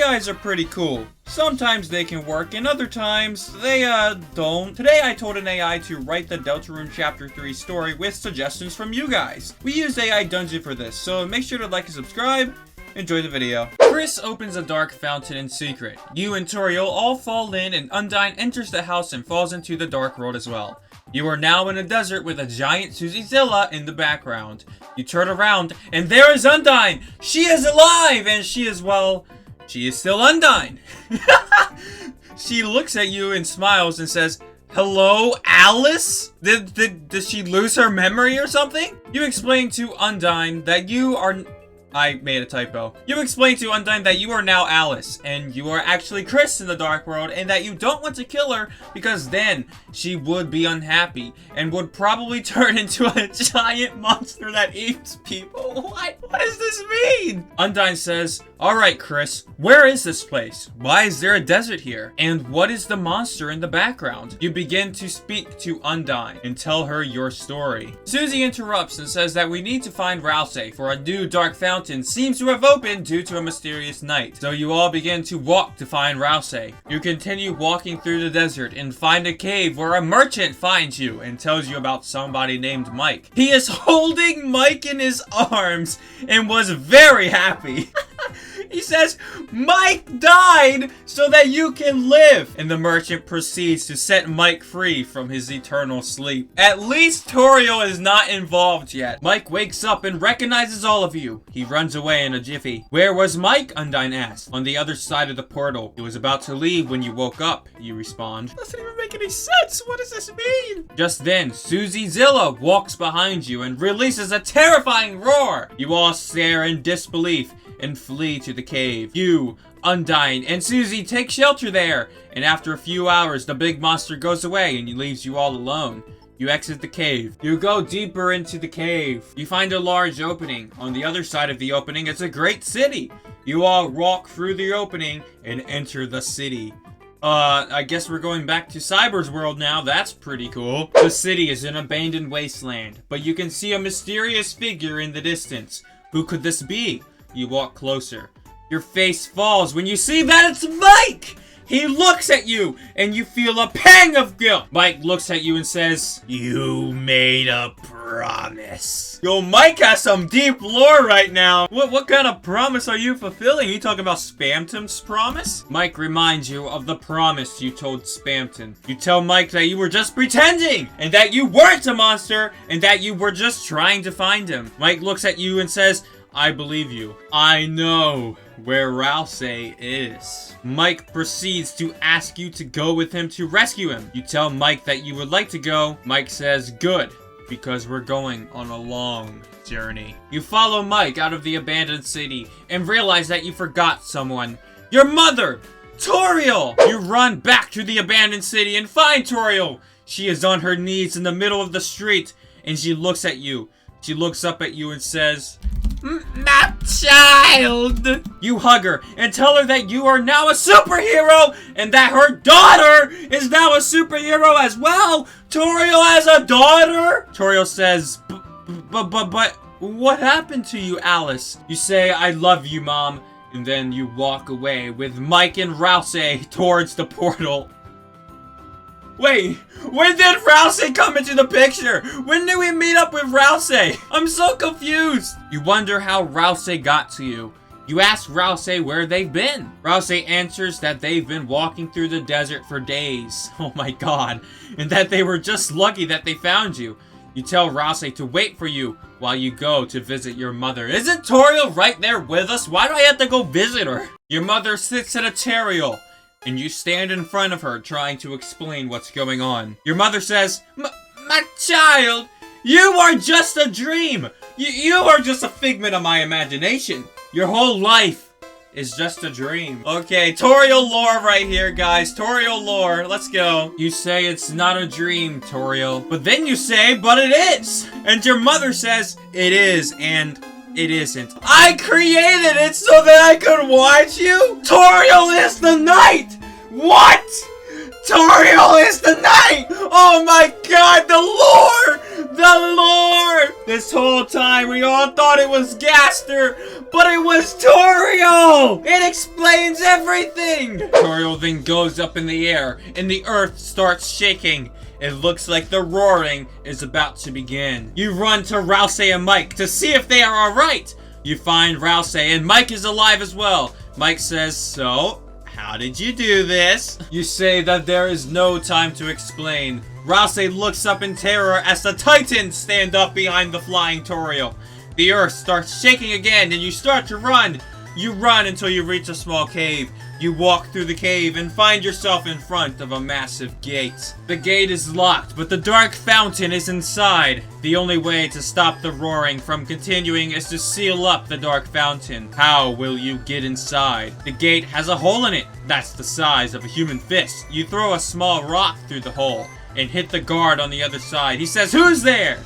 AIs are pretty cool. Sometimes they can work, and other times they, don't. Today I told an AI to write the Deltarune Chapter 3 story with suggestions from you guys. We used AI Dungeon for this, so make sure to like and subscribe. Enjoy the video. Kris opens a dark fountain in secret. You and Toriel all fall in, and Undyne enters the house and falls into the dark world as well. You are now in a desert with a giant Susiezilla in the background. You turn around, and there is Undyne! She is alive, and she is, well, she is still Undyne. She looks at you and smiles and says, "Hello, Alice? Did she lose her memory or something?" You explain to Undyne that you are... I made a typo. You explain to Undyne that you are now Alice, and you are actually Kris in the Dark World, and that you don't want to kill her because then she would be unhappy and would probably turn into a giant monster that eats people. What does this mean? Undyne says, "Alright, Kris, where is this place? Why is there a desert here? And what is the monster in the background?" You begin to speak to Undyne and tell her your story. Susie interrupts and says that we need to find Ralsei, for a new dark fountain seems to have opened due to a mysterious night. So you all begin to walk to find Ralsei. You continue walking through the desert and find a cave where a merchant finds you and tells you about somebody named Mike. He is holding Mike in his arms and was very happy. He says, "Mike died so that you can live." And the merchant proceeds to set Mike free from his eternal sleep. At least Toriel is not involved yet. Mike wakes up and recognizes all of you. He runs away in a jiffy. "Where was Mike?" Undyne asks. "On the other side of the portal. He was about to leave when you woke up," you respond. Doesn't even make any sense. What does this mean? Just then, Susiezilla walks behind you and releases a terrifying roar. You all stare in disbelief and flee to the cave. You, Undyne, and Susie take shelter there, and after a few hours, the big monster goes away and leaves you all alone. You exit the cave. You go deeper into the cave. You find a large opening. On the other side of the opening is a great city. You all walk through the opening and enter the city. I guess we're going back to Cyber's world now. That's pretty cool. The city is an abandoned wasteland, but you can see a mysterious figure in the distance. Who could this be? You walk closer. Your face falls when you see that it's Mike! He looks at you, and you feel a pang of guilt. Mike looks at you and says, "You made a promise." Yo, Mike has some deep lore right now. What kind of promise are you fulfilling? You talking about Spamton's promise? Mike reminds you of the promise you told Spamton. You tell Mike that you were just pretending, and that you weren't a monster, and that you were just trying to find him. Mike looks at you and says, "I believe you. I know where Ralsei is." Mike proceeds to ask you to go with him to rescue him. You tell Mike that you would like to go. Mike says, "Good, because we're going on a long journey." You follow Mike out of the abandoned city and realize that you forgot someone. Your mother, Toriel! You run back to the abandoned city and find Toriel. She is on her knees in the middle of the street, and she looks at you. She looks up at you and says, "My child!" You hug her and tell her that you are now a superhero and that her daughter is now a superhero as well. Toriel has a daughter? Toriel says, but what happened to you, Alice?" You say, "I love you, Mom," and then you walk away with Mike and Ralsei towards the portal. Wait, when did Ralsei come into the picture? When did we meet up with Ralsei? I'm so confused. You wonder how Ralsei got to you. You ask Ralsei where they've been. Ralsei answers that they've been walking through the desert for days. Oh my god. And that they were just lucky that they found you. You tell Ralsei to wait for you while you go to visit your mother. Isn't Toriel right there with us? Why do I have to go visit her? Your mother sits at a Toriel, and you stand in front of her trying to explain what's going on. Your mother says, My child, you are just a dream. You are just a figment of my imagination. Your whole life is just a dream." Okay, Toriel lore right here, guys. Toriel lore. Let's go. You say it's not a dream, Toriel. But then you say, "But it is." And your mother says, "It is, and it isn't." I created it so that I could watch you? Toriel is the night! What? Toriel is the night! Oh my god, the lore! The Lord! This whole time we all thought it was Gaster, but it was Toriel! It explains everything! Toriel then goes up in the air, and the earth starts shaking. It looks like the roaring is about to begin. You run to Ralsei and Mike to see if they are alright. You find Ralsei, and Mike is alive as well. Mike says, "So, how did you do this?" You say that there is no time to explain. Ralsei looks up in terror as the Titans stand up behind the flying Toriel. The earth starts shaking again, and you start to run. You run until you reach a small cave. You walk through the cave and find yourself in front of a massive gate. The gate is locked, but the dark fountain is inside. The only way to stop the roaring from continuing is to seal up the dark fountain. How will you get inside? The gate has a hole in it. That's the size of a human fist. You throw a small rock through the hole and hit the guard on the other side. He says, "Who's there?"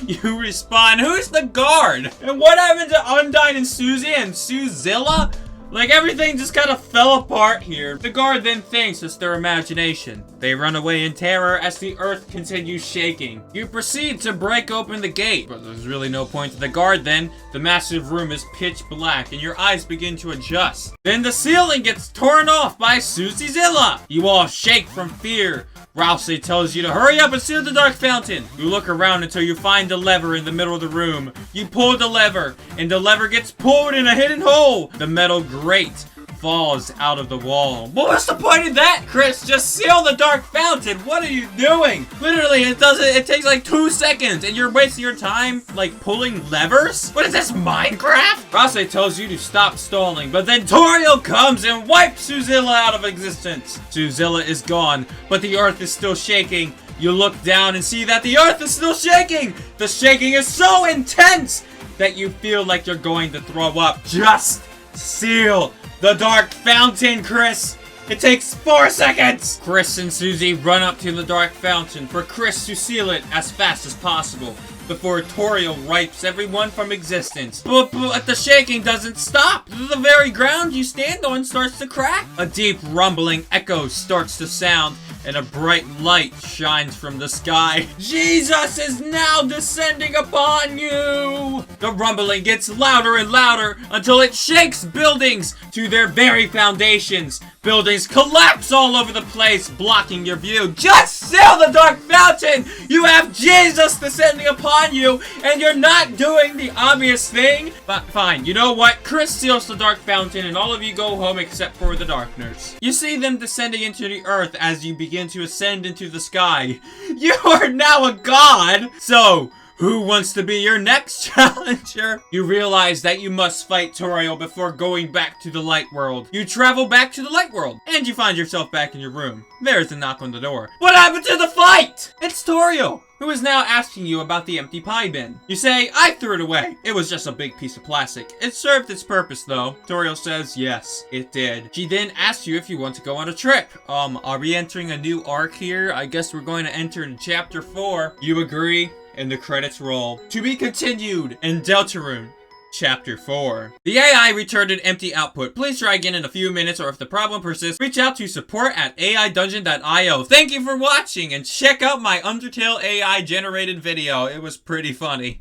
You respond, "Who's the guard?" And what happened to Undyne and Susie and Susiezilla? Like, everything just kind of fell apart here. The guard then thinks it's their imagination. They run away in terror as the earth continues shaking. You proceed to break open the gate, but there's really no point to the guard then. The massive room is pitch black and your eyes begin to adjust. Then the ceiling gets torn off by Susiezilla. You all shake from fear. Ralsei tells you to hurry up and seal the dark fountain. You look around until you find the lever in the middle of the room. You pull the lever, and the lever gets pulled in a hidden hole. The metal grate falls out of the wall. Well, what's the point of that, Kris? Just seal the dark fountain. What are you doing? Literally, it takes like 2 seconds, and you're wasting your time, like, pulling levers? What is this, Minecraft? Ralsei tells you to stop stalling, but then Toriel comes and wipes Susiezilla out of existence. Susiezilla is gone, but the earth is still shaking. You look down and see that the earth is still shaking. The shaking is so intense that you feel like you're going to throw up. Just seal the dark fountain, Kris! It takes 4 seconds! Kris and Susie run up to the dark fountain for Kris to seal it as fast as possible before Toriel wipes everyone from existence. But the shaking doesn't stop. The very ground you stand on starts to crack. A deep rumbling echo starts to sound, and a bright light shines from the sky. Jesus is now descending upon you! The rumbling gets louder and louder until it shakes buildings to their very foundations. Buildings collapse all over the place, blocking your view. Just seal the dark fountain! You have Jesus descending upon you, and you're not doing the obvious thing. But fine, you know what? Kris seals the dark fountain, and all of you go home except for the dark nurse. You see them descending into the earth as you begin to ascend into the sky. You are now a god! So, who wants to be your next challenger? You realize that you must fight Toriel before going back to the light world. You travel back to the light world, and you find yourself back in your room. There's a knock on the door. What happened to the fight? It's Toriel, who is now asking you about the empty pie bin. You say, "I threw it away. It was just a big piece of plastic. It served its purpose, though." Toriel says, "Yes, it did." She then asks you if you want to go on a trip. Are we entering a new arc here? I guess we're going to enter into Chapter 4. You agree, and the credits roll. To be continued in Deltarune Chapter 4. The AI returned an empty output. Please try again in a few minutes, or if the problem persists, reach out to support@aidungeon.io. Thank you for watching, and check out my Undertale AI generated video. It was pretty funny.